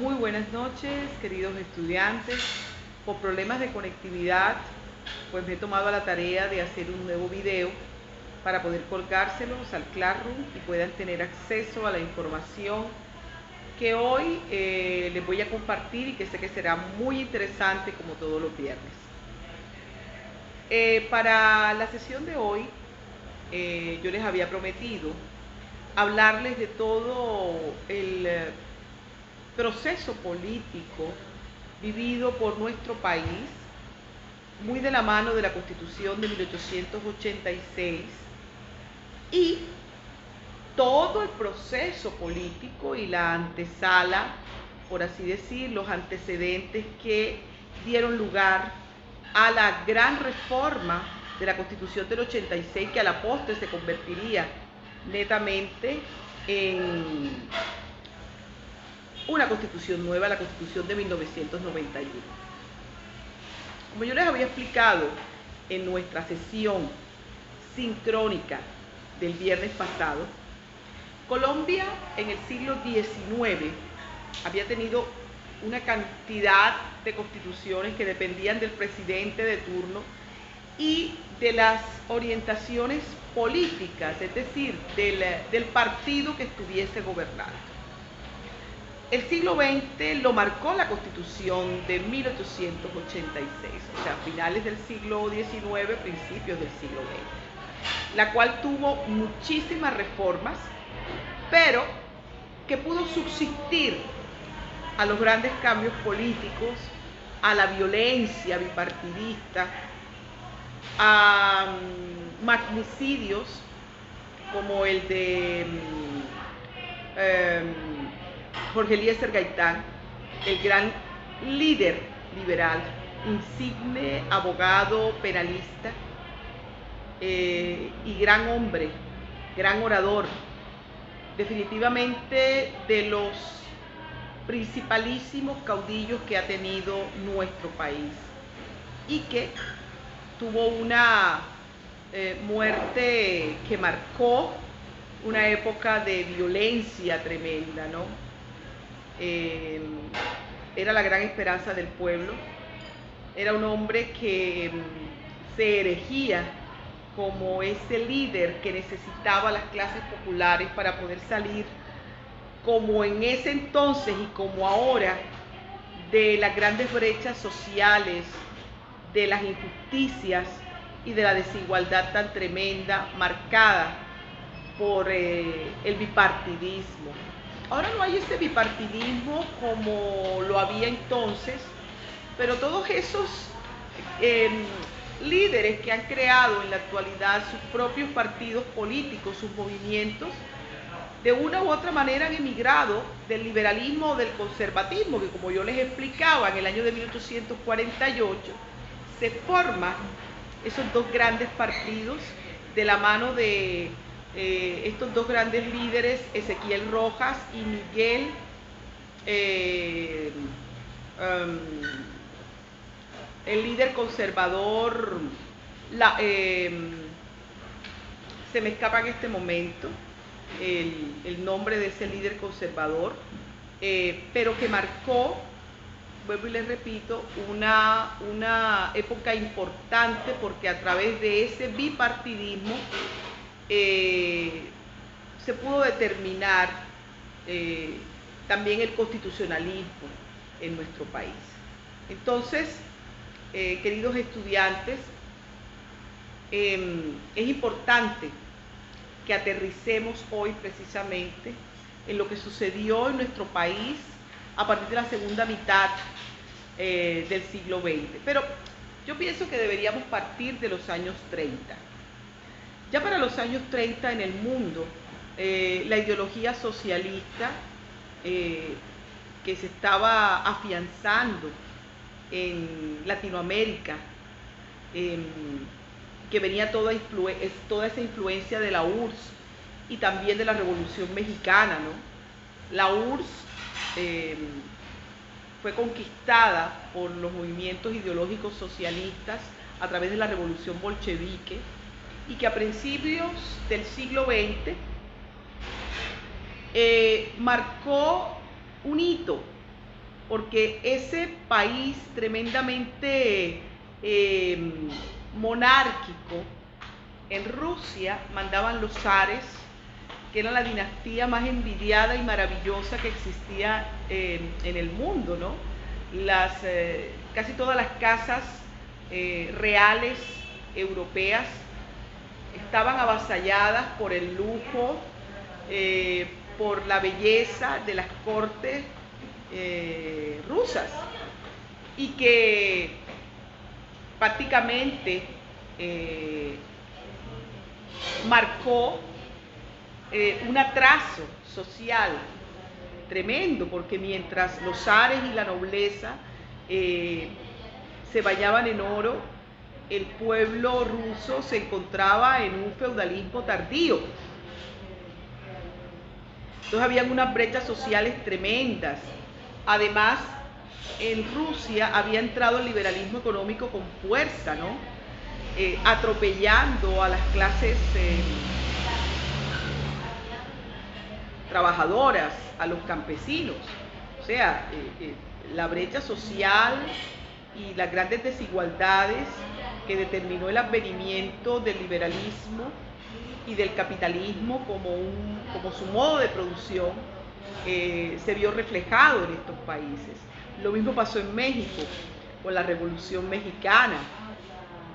Muy buenas noches, queridos estudiantes. Por problemas de conectividad, pues me he tomado la tarea de hacer un nuevo video para poder colgárselos al Classroom y puedan tener acceso a la información que hoy les voy a compartir y que sé que será muy interesante como todos los viernes. Para la sesión de hoy, yo les había prometido hablarles de todo el proceso político vivido por nuestro país, muy de la mano de la Constitución de 1886 y todo el proceso político y la antesala, por así decir, los antecedentes que dieron lugar a la gran reforma de la Constitución del 86, que a la postre se convertiría netamente en una constitución nueva, la Constitución de 1991. Como yo les había explicado en nuestra sesión sincrónica del viernes pasado, Colombia en el siglo XIX había tenido una cantidad de constituciones que dependían del presidente de turno y de las orientaciones políticas, es decir, del partido que estuviese gobernando. El siglo XX lo marcó la Constitución de 1886, o sea, finales del siglo XIX, principios del siglo XX, la cual tuvo muchísimas reformas, pero que pudo subsistir a los grandes cambios políticos, a la violencia bipartidista, a magnicidios como el de Jorge Eliezer Gaitán, el gran líder liberal, insigne abogado penalista y gran hombre, gran orador, definitivamente de los principalísimos caudillos que ha tenido nuestro país y que tuvo una muerte que marcó una época de violencia tremenda, ¿no? Era la gran esperanza del pueblo, era un hombre que se erigía como ese líder que necesitaba las clases populares para poder salir, como en ese entonces y como ahora, de las grandes brechas sociales, de las injusticias y de la desigualdad tan tremenda marcada por el bipartidismo. Ahora no hay ese bipartidismo como lo había entonces, pero todos esos líderes que han creado en la actualidad sus propios partidos políticos, sus movimientos, de una u otra manera han emigrado del liberalismo o del conservatismo, que como yo les explicaba, en el año de 1848 se forman esos dos grandes partidos de la mano de estos dos grandes líderes, Ezequiel Rojas y Miguel el líder conservador, se me escapa en este momento el nombre de ese líder conservador, pero que marcó, vuelvo y les repito, una época importante, porque a través de ese bipartidismo se pudo determinar también el constitucionalismo en nuestro país. Entonces, queridos estudiantes, es importante que aterricemos hoy precisamente en lo que sucedió en nuestro país a partir de la segunda mitad del siglo XX. Pero yo pienso que deberíamos partir de los años 30. Ya para los años 30 en el mundo, la ideología socialista que se estaba afianzando en Latinoamérica, que venía toda esa influencia de la URSS y también de la Revolución Mexicana, ¿no? La URSS fue conquistada por los movimientos ideológicos socialistas a través de la Revolución Bolchevique, y que a principios del siglo XX marcó un hito porque ese país tremendamente monárquico, en Rusia mandaban los zares, que era la dinastía más envidiada y maravillosa que existía en el mundo, ¿no? Casi todas las casas reales europeas estaban avasalladas por el lujo, por la belleza de las cortes rusas, y que prácticamente marcó un atraso social tremendo, porque mientras los zares y la nobleza se bañaban en oro, el pueblo ruso se encontraba en un feudalismo tardío. Entonces habían unas brechas sociales tremendas. Además, en Rusia había entrado el liberalismo económico con fuerza, ¿no? Atropellando a las clases trabajadoras, a los campesinos. O sea, la brecha social y las grandes desigualdades que determinó el advenimiento del liberalismo y del capitalismo como su modo de producción, se vio reflejado en estos países. Lo mismo pasó en México con la Revolución Mexicana.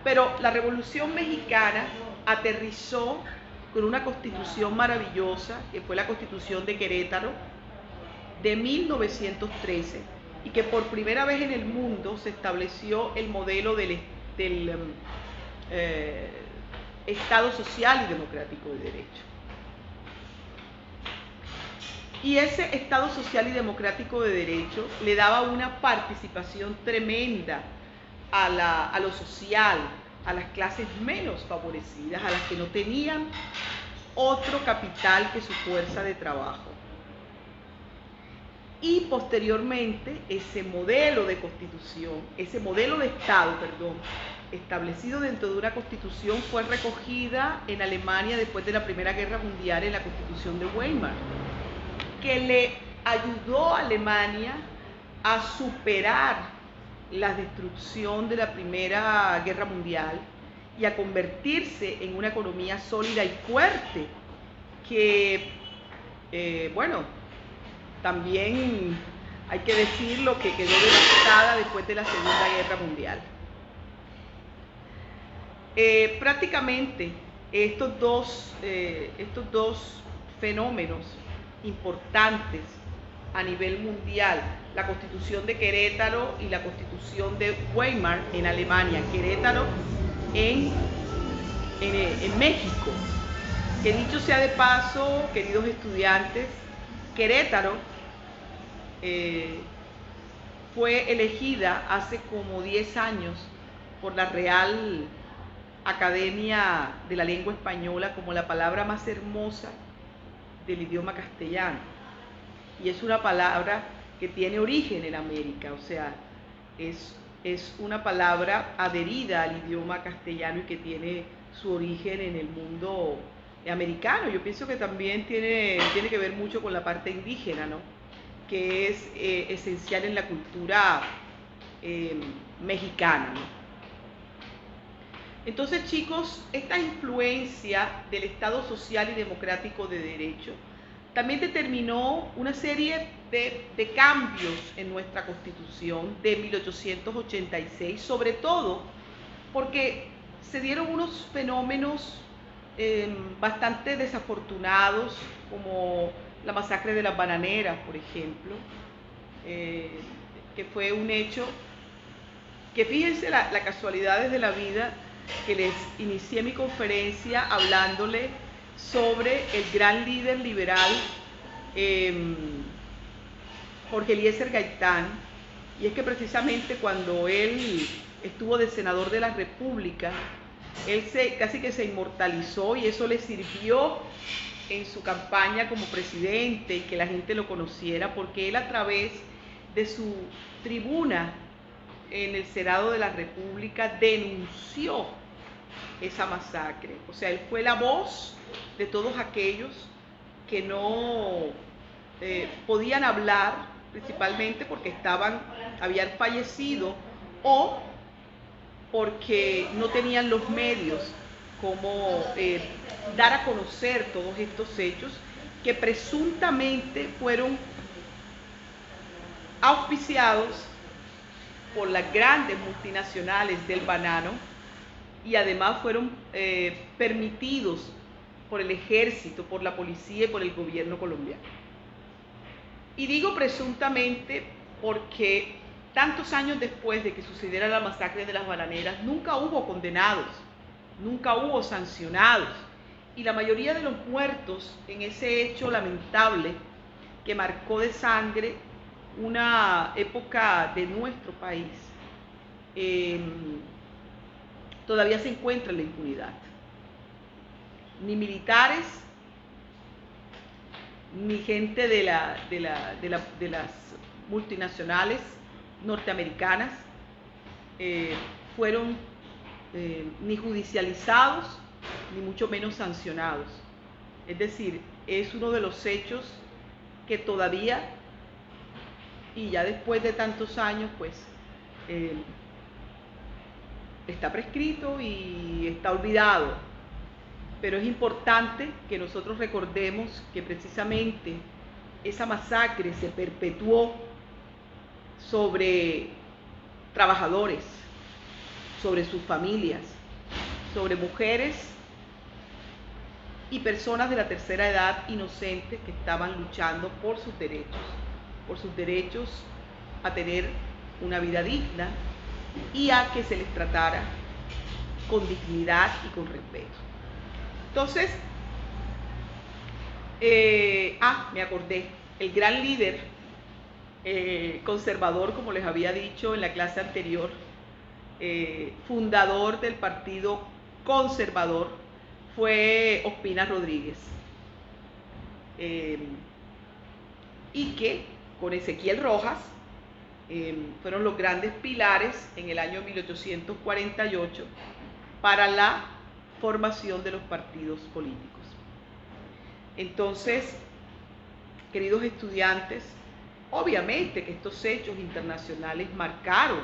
Pero la Revolución Mexicana aterrizó con una constitución maravillosa, que fue la Constitución de Querétaro de 1913, y que por primera vez en el mundo se estableció el modelo del Estado social y democrático de derecho. Y ese Estado social y democrático de derecho le daba una participación tremenda a lo social, a las clases menos favorecidas, a las que no tenían otro capital que su fuerza de trabajo. Y posteriormente ese modelo de constitución, ese modelo de Estado, establecido dentro de una constitución, fue recogida en Alemania después de la Primera Guerra Mundial en la Constitución de Weimar, que le ayudó a Alemania a superar la destrucción de la Primera Guerra Mundial y a convertirse en una economía sólida y fuerte, que, bueno, también hay que decirlo, que quedó devastada después de la Segunda Guerra Mundial. Prácticamente estos dos fenómenos importantes a nivel mundial, la Constitución de Querétaro y la Constitución de Weimar en Alemania, Querétaro en México, que dicho sea de paso, queridos estudiantes, Querétaro fue elegida hace como 10 años por la Real Academia de la Lengua Española como la palabra más hermosa del idioma castellano. Y es una palabra que tiene origen en América, o sea, es una palabra adherida al idioma castellano y que tiene su origen en el mundo americano. Yo pienso que también tiene que ver mucho con la parte indígena, ¿no? Que es esencial en la cultura mexicana, ¿no? Entonces, chicos, esta influencia del Estado social y democrático de derecho también determinó una serie de cambios en nuestra Constitución de 1886, sobre todo porque se dieron unos fenómenos bastante desafortunados, como la masacre de las bananeras, por ejemplo, que fue un hecho que, fíjense la casualidades de la vida, que les inicié mi conferencia hablándole sobre el gran líder liberal Jorge Eliezer Gaitán, y es que precisamente cuando él estuvo de senador de la República, él casi que se inmortalizó, y eso le sirvió en su campaña como presidente y que la gente lo conociera, porque él, a través de su tribuna en el Senado de la República, denunció esa masacre. O sea, él fue la voz de todos aquellos que no podían hablar principalmente porque habían fallecido o porque no tenían los medios como dar a conocer todos estos hechos que presuntamente fueron auspiciados por las grandes multinacionales del banano y además fueron permitidos por el ejército, por la policía y por el gobierno colombiano. Y digo presuntamente porque tantos años después de que sucediera la masacre de las bananeras, nunca hubo condenados, nunca hubo sancionados. Y la mayoría de los muertos en ese hecho lamentable que marcó de sangre una época de nuestro país, todavía se encuentra en la impunidad. Ni militares, ni gente de las multinacionales norteamericanas fueron ni judicializados, ni mucho menos sancionados. Es decir, es uno de los hechos que todavía, y ya después de tantos años, pues está prescrito y está olvidado. Pero es importante que nosotros recordemos que precisamente esa masacre se perpetuó sobre trabajadores, sobre sus familias, sobre mujeres y personas de la tercera edad inocentes que estaban luchando por sus derechos a tener una vida digna y a que se les tratara con dignidad y con respeto. Entonces, me acordé, el gran líder conservador, como les había dicho en la clase anterior, fundador del Partido Conservador, fue Ospina Rodríguez, y que con Ezequiel Rojas fueron los grandes pilares en el año 1848 para la formación de los partidos políticos. Entonces, queridos estudiantes, obviamente que estos hechos internacionales marcaron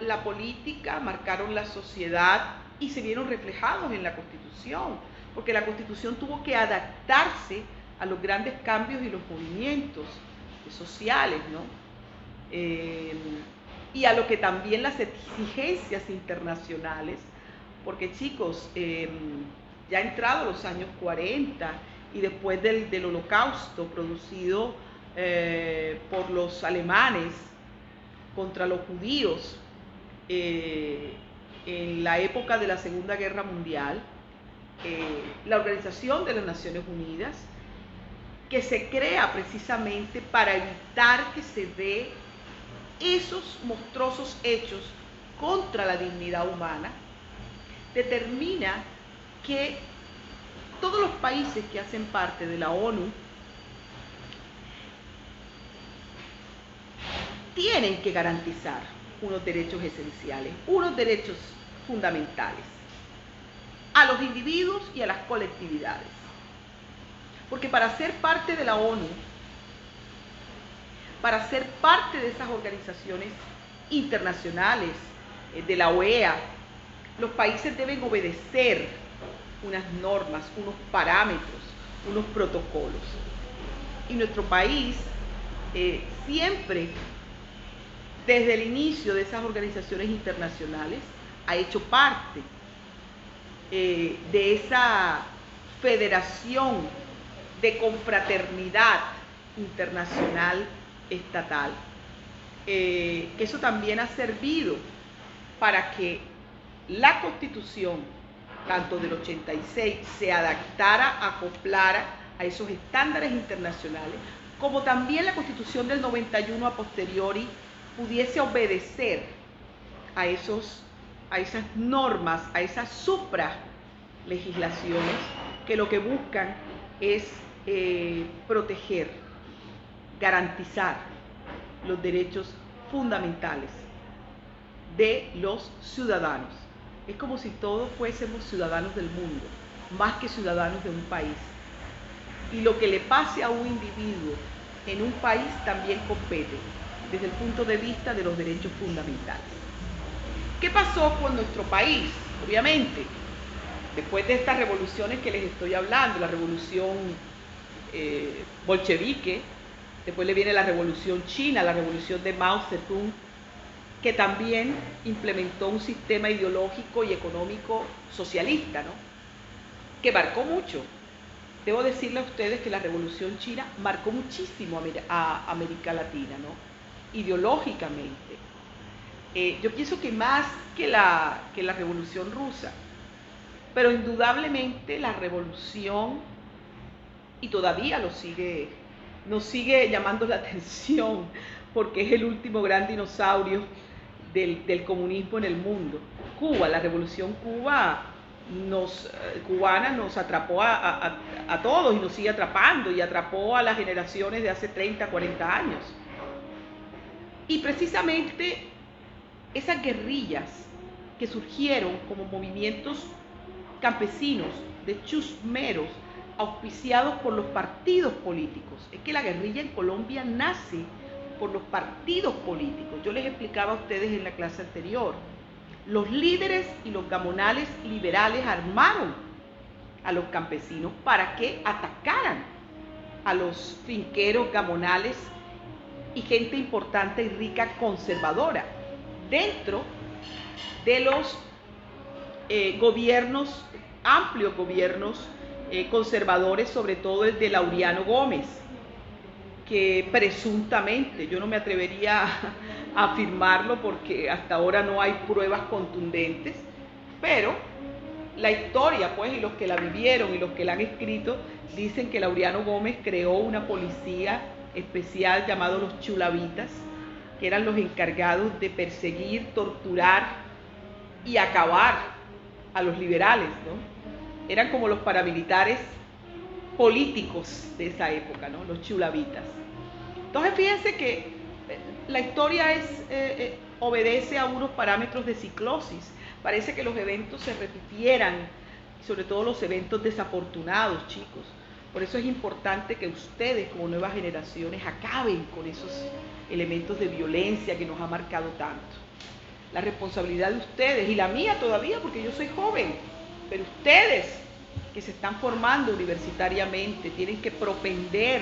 la política, marcaron la sociedad y se vieron reflejados en la Constitución, porque la Constitución tuvo que adaptarse a los grandes cambios y los movimientos sociales, ¿no? Y a lo que también las exigencias internacionales, porque chicos, ya entrado los años 40 y después del holocausto producido por los alemanes contra los judíos en la época de la Segunda Guerra Mundial, la Organización de las Naciones Unidas, que se crea precisamente para evitar que se dé esos monstruosos hechos contra la dignidad humana, determina que todos los países que hacen parte de la ONU tienen que garantizar unos derechos esenciales, unos derechos fundamentales a los individuos y a las colectividades. Porque para ser parte de la ONU, para ser parte de esas organizaciones internacionales, de la OEA, los países deben obedecer unas normas, unos parámetros, unos protocolos. Y nuestro país siempre, desde el inicio de esas organizaciones internacionales, ha hecho parte de esa federación de confraternidad internacional estatal, que eso también ha servido para que la Constitución, tanto del 86, se adaptara, acoplara a esos estándares internacionales, como también la Constitución del 91 a posteriori pudiese obedecer a esas normas, a esas supralegislaciones que lo que buscan es proteger, garantizar los derechos fundamentales de los ciudadanos. Es como si todos fuésemos ciudadanos del mundo, más que ciudadanos de un país. Y lo que le pase a un individuo en un país también compete desde el punto de vista de los derechos fundamentales. ¿Qué pasó con nuestro país? Obviamente, después de estas revoluciones que les estoy hablando, la revolución bolchevique, después le viene la revolución china, la revolución de Mao Zedong, que también implementó un sistema ideológico y económico socialista, ¿no? Que marcó mucho. Debo decirle a ustedes que la revolución china marcó muchísimo a América Latina, ¿no? Ideológicamente. Yo pienso que más que la revolución rusa, pero indudablemente la revolución, y todavía nos sigue llamando la atención, porque es el último gran dinosaurio del comunismo en el mundo. Cuba, la revolución cubana nos atrapó a todos y nos sigue atrapando, y atrapó a las generaciones de hace 30, 40 años. Y precisamente esas guerrillas que surgieron como movimientos campesinos de chusmeros auspiciados por los partidos políticos. Es que la guerrilla en Colombia nace por los partidos políticos. Yo les explicaba a ustedes en la clase anterior. Los líderes y los gamonales liberales armaron a los campesinos para que atacaran a los finqueros, gamonales y gente importante y rica conservadora dentro de los gobiernos, amplios gobiernos conservadores, sobre todo el de Laureano Gómez, que presuntamente, yo no me atrevería a afirmarlo porque hasta ahora no hay pruebas contundentes, pero la historia, pues, y los que la vivieron y los que la han escrito, dicen que Laureano Gómez creó una policía especial llamado los chulavitas, que eran los encargados de perseguir, torturar y acabar a los liberales, ¿no? Eran como los paramilitares políticos de esa época, ¿no? Los chulavitas. Entonces fíjense que la historia obedece a unos parámetros de ciclosis. Parece que los eventos se repitieran, sobre todo los eventos desafortunados, chicos. Por eso es importante que ustedes, como nuevas generaciones, acaben con esos elementos de violencia que nos ha marcado tanto. La responsabilidad de ustedes, y la mía todavía, porque yo soy joven, pero ustedes que se están formando universitariamente tienen que propender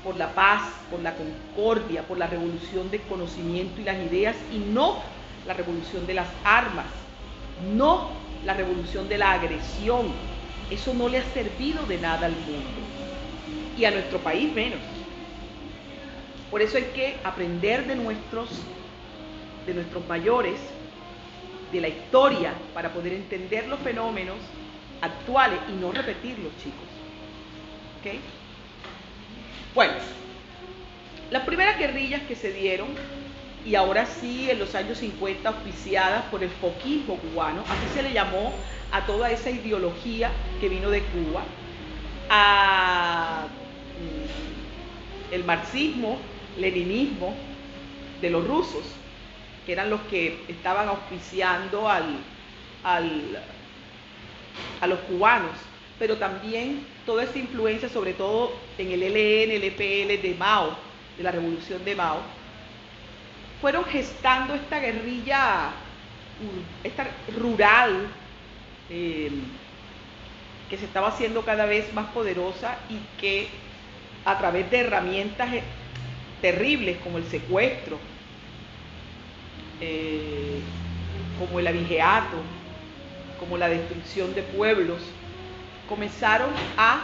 por la paz, por la concordia, por la revolución del conocimiento y las ideas, y no la revolución de las armas, no la revolución de la agresión. Eso no le ha servido de nada al mundo, y a nuestro país menos. Por eso hay que aprender de nuestros mayores, de la historia, para poder entender los fenómenos actuales y no repetirlos, chicos. ¿Ok? Bueno, las primeras guerrillas que se dieron, y ahora sí en los años 50 auspiciadas por el foquismo cubano, así se le llamó a toda esa ideología que vino de Cuba, el marxismo, leninismo de los rusos, que eran los que estaban auspiciando a los cubanos, pero también toda esa influencia, sobre todo en el ELN, el EPL de Mao, de la revolución de Mao, fueron gestando esta guerrilla, esta rural, que se estaba haciendo cada vez más poderosa, y que a través de herramientas terribles como el secuestro, como el abigeato, como la destrucción de pueblos, comenzaron a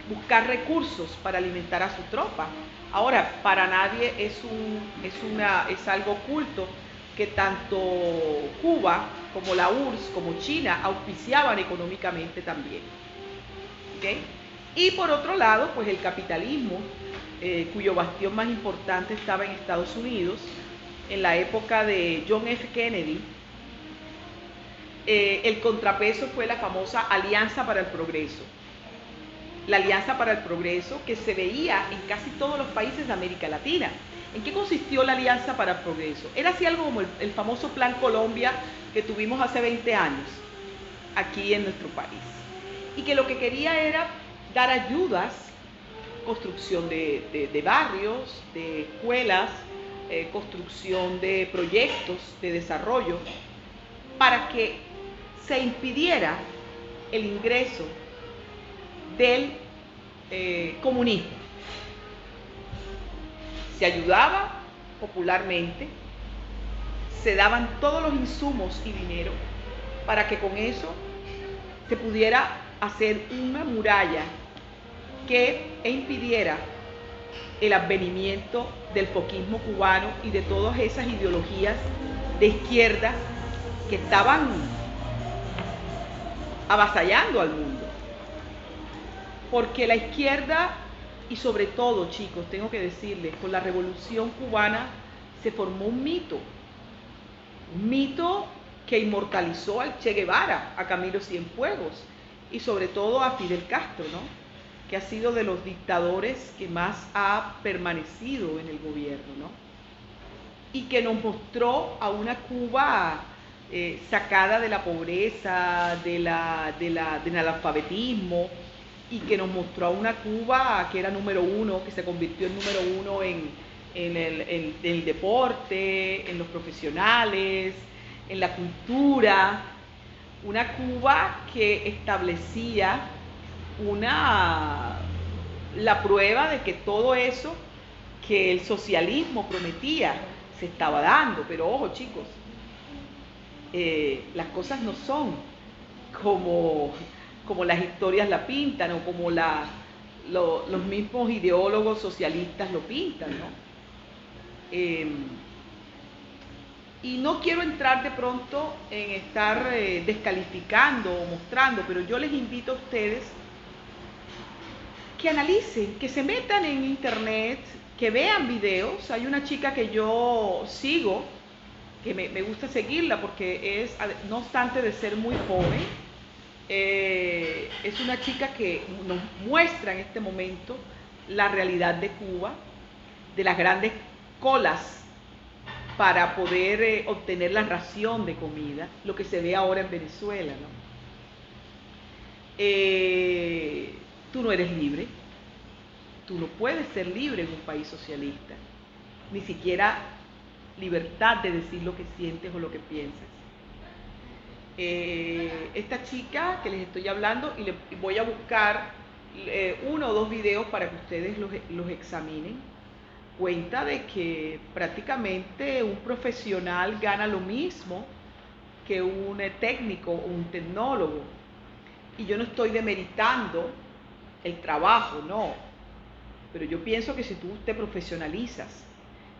buscar recursos para alimentar a su tropa. Ahora, para nadie es algo oculto que tanto Cuba como la URSS como China auspiciaban económicamente también. ¿Okay? Y por otro lado, pues el capitalismo, cuyo bastión más importante estaba en Estados Unidos, en la época de John F. Kennedy, el contrapeso fue la famosa Alianza para el Progreso. La Alianza para el Progreso, que se veía en casi todos los países de América Latina. ¿En qué consistió la Alianza para el Progreso? Era así algo como el famoso Plan Colombia que tuvimos hace 20 años aquí en nuestro país. Y que lo que quería era dar ayudas construcción de barrios, de escuelas, construcción de proyectos de desarrollo, para que se impidiera el ingreso del comunismo. Se ayudaba popularmente, se daban todos los insumos y dinero para que con eso se pudiera hacer una muralla que impidiera el advenimiento del foquismo cubano y de todas esas ideologías de izquierda que estaban avasallando al mundo. Porque la izquierda, y sobre todo, chicos, tengo que decirles, con la Revolución Cubana se formó un mito que inmortalizó al Che Guevara, a Camilo Cienfuegos y sobre todo a Fidel Castro, ¿no? Que ha sido de los dictadores que más ha permanecido en el gobierno, ¿no? Y que nos mostró a una Cuba sacada de la pobreza, del analfabetismo, y que nos mostró a una Cuba que era número uno, que se convirtió en número uno en el deporte, en los profesionales, en la cultura, una Cuba que establecía la prueba de que todo eso que el socialismo prometía se estaba dando. Pero ojo, chicos, las cosas no son como las historias la pintan o como los mismos ideólogos socialistas lo pintan, ¿no? Y no quiero entrar de pronto en estar descalificando o mostrando, pero yo les invito a ustedes que analicen, que se metan en internet, que vean videos. Hay una chica que yo sigo, que me gusta seguirla porque es, no obstante de ser muy joven, es una chica que nos muestra en este momento la realidad de Cuba, de las grandes colas para poder obtener la ración de comida, lo que se ve ahora en Venezuela, ¿no? Tú no eres libre, tú no puedes ser libre en un país socialista, ni siquiera libertad de decir lo que sientes o lo que piensas. Esta chica que les estoy hablando, y voy a buscar 1 o 2 videos para que ustedes los examinen, cuenta de que prácticamente un profesional gana lo mismo que un técnico o un tecnólogo. Y yo no estoy demeritando el trabajo, no. Pero yo pienso que si tú te profesionalizas,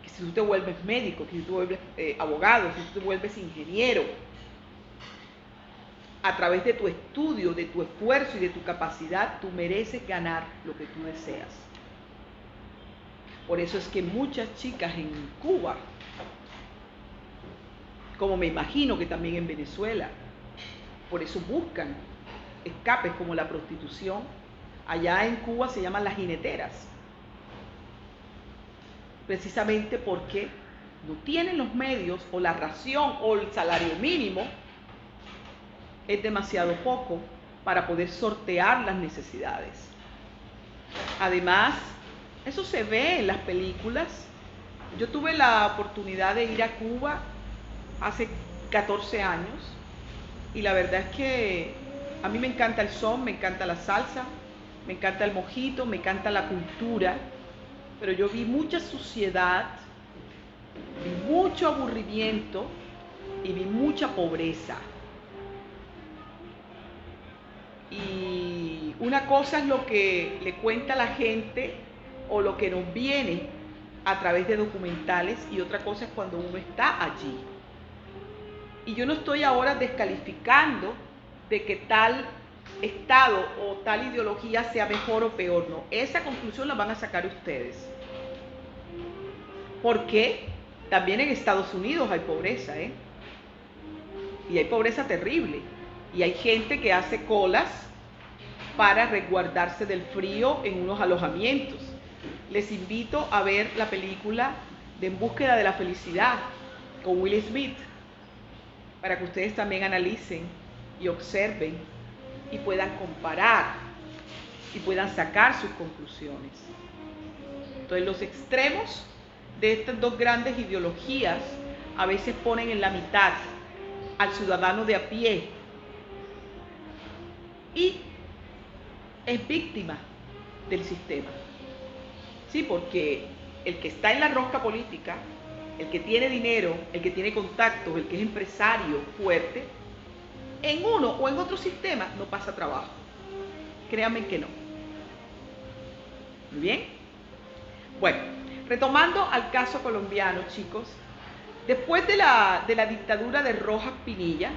que si tú te vuelves médico, que si tú te vuelves abogado, que si tú te vuelves ingeniero, a través de tu estudio, de tu esfuerzo y de tu capacidad, tú mereces ganar lo que tú deseas. Por eso es que muchas chicas en Cuba, como me imagino que también en Venezuela, por eso buscan escapes como la prostitución. Allá en Cuba se llaman las jineteras, precisamente porque no tienen los medios o la ración o el salario mínimo es demasiado poco para poder sortear las necesidades. Además, eso se ve en las películas. Yo tuve la oportunidad de ir a Cuba hace 14 años y la verdad es que a mí me encanta el son, me encanta la salsa, me encanta el mojito, me encanta la cultura, pero yo vi mucha suciedad, vi mucho aburrimiento y vi mucha pobreza. Y una cosa es lo que le cuenta la gente o lo que nos viene a través de documentales, y otra cosa es cuando uno está allí. Y yo no estoy ahora descalificando de que tal estado o tal ideología sea mejor o peor, no. Esa conclusión la van a sacar ustedes. Porque también en Estados Unidos hay pobreza, y hay pobreza terrible. Y hay gente que hace colas para resguardarse del frío en unos alojamientos. Les invito a ver la película de En búsqueda de la felicidad con Will Smith, para que ustedes también analicen y observen y puedan comparar y puedan sacar sus conclusiones. Entonces los extremos de estas dos grandes ideologías a veces ponen en la mitad al ciudadano de a pie y es víctima del sistema. Sí, porque el que está en la rosca política, el que tiene dinero, el que tiene contactos, el que es empresario fuerte, en uno o en otro sistema no pasa trabajo. Créanme que no. Muy bien. Bueno, retomando al caso colombiano, chicos, después de la dictadura de Rojas Pinilla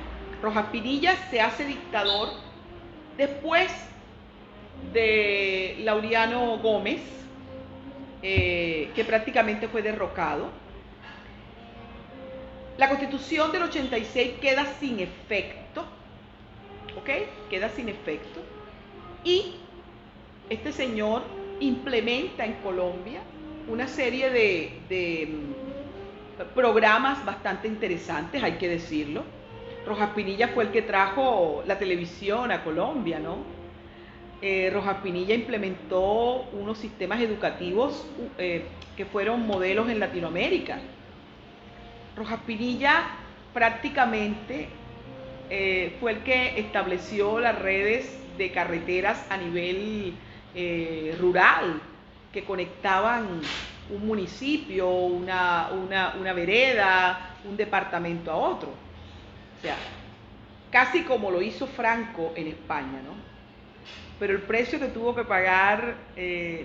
se hace dictador después de Laureano Gómez, que prácticamente fue derrocado. La Constitución del 86 queda sin efecto, ¿ok? Queda sin efecto. Y este señor implementa en Colombia una serie de programas bastante interesantes, hay que decirlo. Rojas Pinilla fue el que trajo la televisión a Colombia, ¿no? Rojas Pinilla implementó unos sistemas educativos que fueron modelos en Latinoamérica. Rojas Pinilla prácticamente fue el que estableció las redes de carreteras a nivel rural que conectaban un municipio, una vereda, un departamento a otro. O sea, casi como lo hizo Franco en España, ¿no? Pero el precio que tuvo que pagar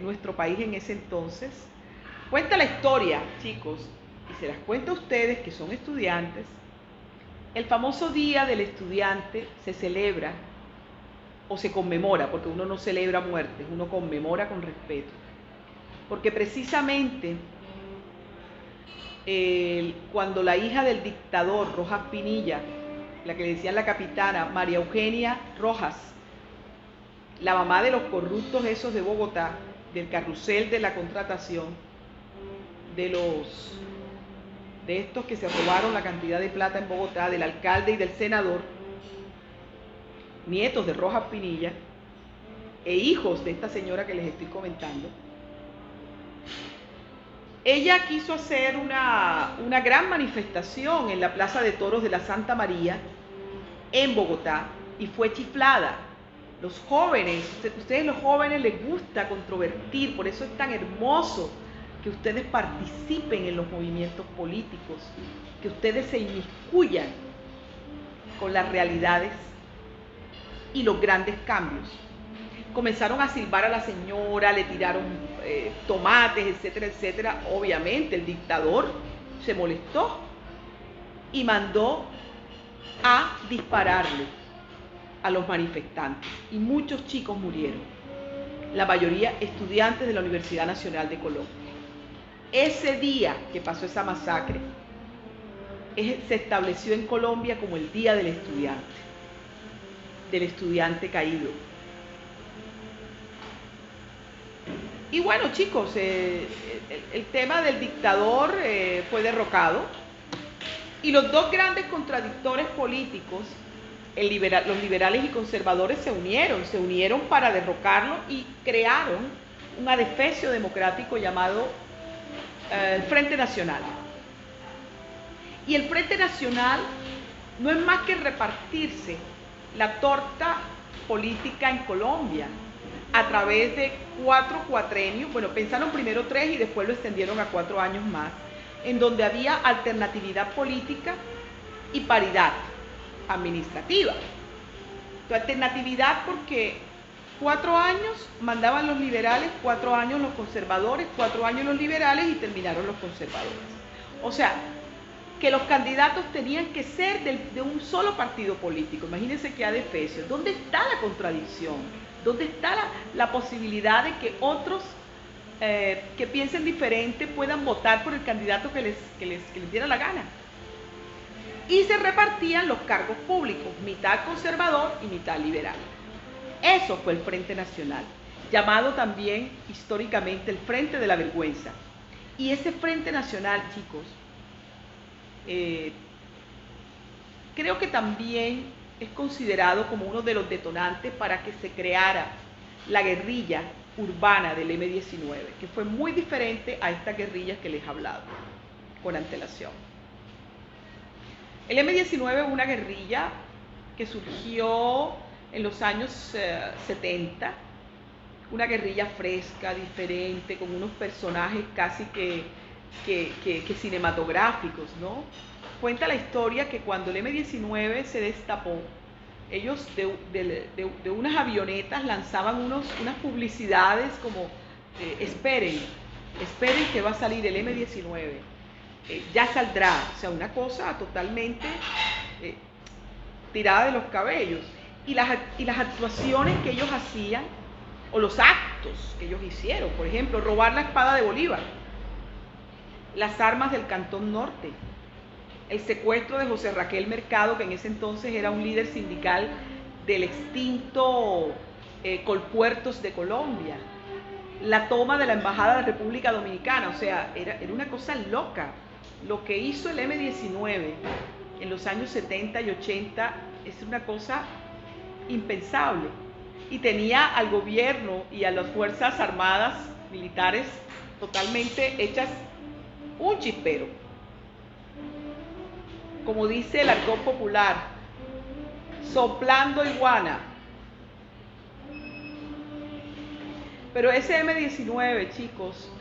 nuestro país en ese entonces, cuenta la historia, chicos, y se las cuento a ustedes que son estudiantes. El famoso Día del Estudiante se celebra o se conmemora, porque uno no celebra muertes, uno conmemora con respeto. Porque precisamente cuando la hija del dictador Rojas Pinilla, la que le decían la capitana, María Eugenia Rojas, la mamá de los corruptos esos de Bogotá, del carrusel de la contratación, de estos que se robaron la cantidad de plata en Bogotá, del alcalde y del senador, nietos de Rojas Pinilla e hijos de esta señora que les estoy comentando, ella quiso hacer una gran manifestación en la Plaza de Toros de la Santa María en Bogotá y fue chiflada. Los jóvenes, ustedes los jóvenes les gusta controvertir, por eso es tan hermoso que ustedes participen en los movimientos políticos, que ustedes se inmiscuyan con las realidades y los grandes cambios. Comenzaron a silbar a la señora, le tiraron tomates, etcétera, etcétera. Obviamente el dictador se molestó y mandó a dispararle a los manifestantes y muchos chicos murieron, la mayoría estudiantes de la Universidad Nacional de Colombia. Ese día que pasó esa masacre se estableció en Colombia como el Día del estudiante caído. Y bueno, chicos, el tema del dictador fue derrocado y los dos grandes contradictores políticos, los liberales y conservadores, se unieron para derrocarlo y crearon un adefesio democrático llamado Frente Nacional. Y el Frente Nacional no es más que repartirse la torta política en Colombia a través de 4 cuatrenios, bueno, pensaron primero 3 y después lo extendieron a 4 años más, en donde había alternatividad política y paridad administrativa. Entonces, alternatividad porque 4 años mandaban los liberales, 4 años los conservadores, 4 años los liberales y terminaron los conservadores. O sea, que los candidatos tenían que ser de un solo partido político. Imagínense qué adefesio. ¿Dónde está la contradicción? ¿Dónde está la posibilidad de que otros que piensen diferente puedan votar por el candidato que les diera la gana? Y se repartían los cargos públicos, mitad conservador y mitad liberal. Eso fue el Frente Nacional, llamado también históricamente el Frente de la Vergüenza. Y ese Frente Nacional, chicos, creo que también es considerado como uno de los detonantes para que se creara la guerrilla urbana del M-19, que fue muy diferente a estas guerrillas que les he hablado con antelación. El M-19 es una guerrilla que surgió en los años 70, una guerrilla fresca, diferente, con unos personajes casi que cinematográficos, ¿no? Cuenta la historia que cuando el M-19 se destapó, ellos de unas avionetas lanzaban unas publicidades como esperen que va a salir el M-19, ya saldrá, o sea, una cosa totalmente tirada de los cabellos. Y las actuaciones que ellos hacían, o los actos que ellos hicieron, por ejemplo, robar la espada de Bolívar, las armas del Cantón Norte, el secuestro de José Raquel Mercado, que en ese entonces era un líder sindical del extinto Colpuertos de Colombia, la toma de la Embajada de la República Dominicana, o sea, era una cosa loca. Lo que hizo el M-19 en los años 70 y 80 es una cosa impensable. Y tenía al gobierno y a las Fuerzas Armadas militares totalmente hechas un chispero. Como dice el argot popular, soplando iguana. Pero ese M-19, chicos,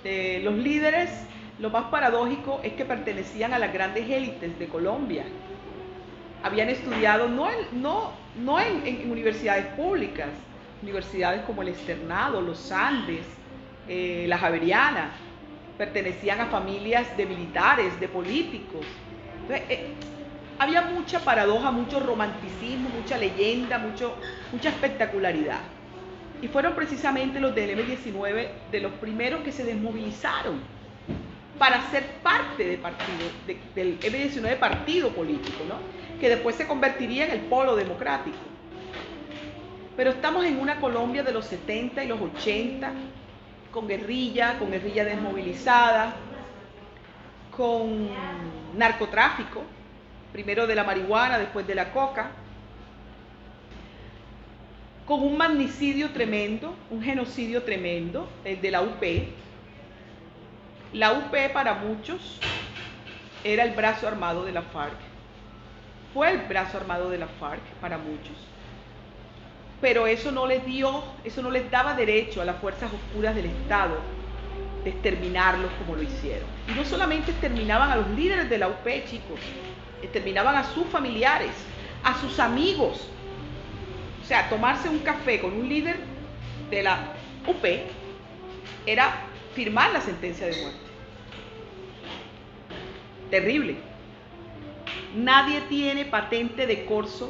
los líderes, lo más paradójico es que pertenecían a las grandes élites de Colombia. Habían estudiado no en universidades públicas, universidades como el Externado, los Andes, la Javeriana, pertenecían a familias de militares, de políticos. Entonces, había mucha paradoja, mucho romanticismo, mucha leyenda, mucha espectacularidad. Y fueron precisamente los del M-19 de los primeros que se desmovilizaron para ser parte del M-19 partido político, ¿no? Que después se convertiría en el polo democrático. Pero estamos en una Colombia de los 70 y los 80, con guerrilla desmovilizada, con narcotráfico, primero de la marihuana, después de la coca, con un magnicidio tremendo, un genocidio tremendo, el de la UP. La UP para muchos era el brazo armado de la FARC. Fue el brazo armado de la FARC para muchos. Pero eso no les daba derecho a las fuerzas oscuras del Estado de exterminarlos como lo hicieron. Y no solamente exterminaban a los líderes de la UP, chicos, exterminaban a sus familiares, a sus amigos. O sea, tomarse un café con un líder de la UP era firmar la sentencia de muerte. Terrible. Nadie tiene patente de corso